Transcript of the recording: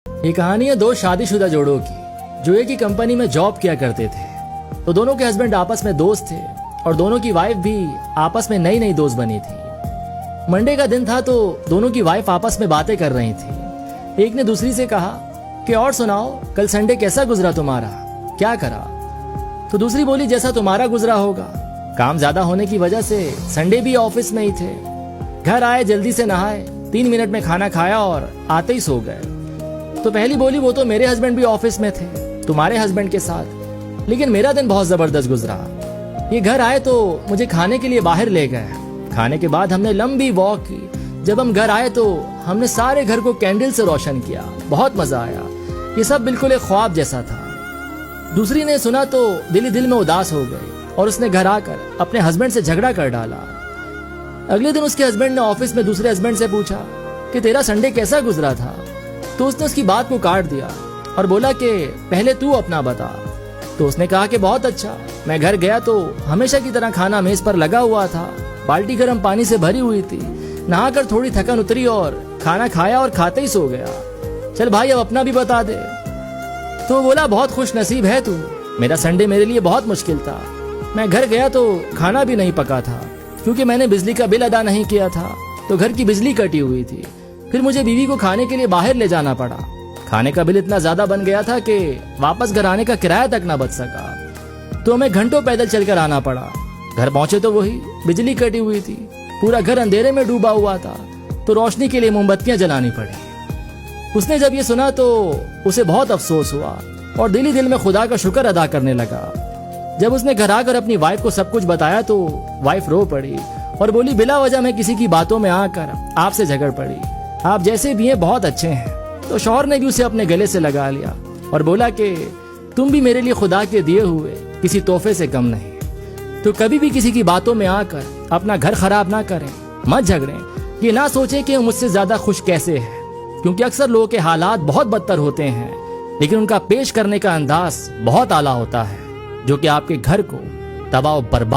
ये कहानी है दो शादीशुदा जोड़ों की जो एक ही कंपनी में जॉब किया करते थे। तो दोनों के हस्बैंड आपस में दोस्त थे और दोनों की वाइफ भी आपस में नई नई दोस्त बनी थी। मंडे का दिन था तो दोनों की वाइफ आपस में बातें कर रही थी। एक ने दूसरी से कहा कि और सुनाओ, कल संडे कैसा गुजरा तुम्हारा, क्या करा? तो दूसरी बोली जैसा तुम्हारा गुजरा होगा, काम ज्यादा होने की वजह से संडे भी ऑफिस में ही थे। घर आए, जल्दी से नहाए, 3 मिनट में खाना खाया और आते ही सो गए। तो पहली बोली वो तो मेरे हस्बैंड भी ऑफिस में थे तुम्हारे हस्बैंड के साथ, लेकिन मेरा दिन बहुत जबरदस्त गुजरा। ये घर आए तो मुझे खाने के लिए बाहर ले गए। खाने के बाद हमने लंबी वॉक की। जब हम घर आए तो हमने सारे घर को कैंडल से रोशन किया, बहुत मजा आया। ये सब बिल्कुल एक ख्वाब जैसा था। दूसरी ने सुना तो दिल ही दिल में उदास हो गई और उसने घर आकर अपने हस्बैंड से झगड़ा कर डाला। अगले दिन उसके हस्बैंड ने ऑफिस में दूसरे हस्बैंड से पूछा कि तेरा संडे कैसा गुजरा था? तो उसने उसकी बात को काट दिया और बोला कि पहले तू अपना बता। तो उसने कहा कि बहुत अच्छा, मैं घर गया तो हमेशा की तरह खाना मेज पर लगा हुआ था, बाल्टी गर्म पानी से भरी हुई थी, नहाकर थोड़ी थकन उतरी और खाना खाया और खाते ही सो गया। चल भाई अब अपना भी बता दे। तो बोला बहुत खुश नसीब है तू, मेरा संडे मेरे लिए बहुत मुश्किल था। मैं घर गया तो खाना भी नहीं पका था क्योंकि मैंने बिजली का बिल अदा नहीं किया था, तो घर की बिजली कटी हुई थी। फिर मुझे बीवी को खाने के लिए बाहर ले जाना पड़ा। खाने का बिल इतना ज्यादा बन गया था कि वापस घर आने का किराया तक ना बच सका, तो हमें घंटों पैदल चलकर आना पड़ा। घर पहुंचे तो वही बिजली कटी हुई थी, पूरा घर अंधेरे में डूबा हुआ था, तो रोशनी के लिए मोमबत्तियां जलानी पड़ी। उसने जब ये सुना तो उसे बहुत अफसोस हुआ और दिल ही दिल में खुदा का शुक्र अदा करने लगा। जब उसने घर आकर अपनी वाइफ को सब कुछ बताया तो वाइफ रो पड़ी और बोली बिला वजह मैं किसी की बातों में आकर आपसे झगड़ पड़ी, आप जैसे भी हैं बहुत अच्छे हैं। तो शौहर ने भी उसे अपने गले से लगा लिया और बोला कि तुम भी मेरे लिए खुदा के दिए हुए किसी तोहफे से कम नहीं। तो कभी भी किसी की बातों में आकर अपना घर खराब ना करें, मत झगड़ें, ये ना सोचें कि मुझसे ज्यादा खुश कैसे है, क्योंकि अक्सर लोगों के हालात बहुत बदतर होते हैं लेकिन उनका पेश करने का अंदाज बहुत आला होता है, जो कि आपके घर को तबाह और बर्बाद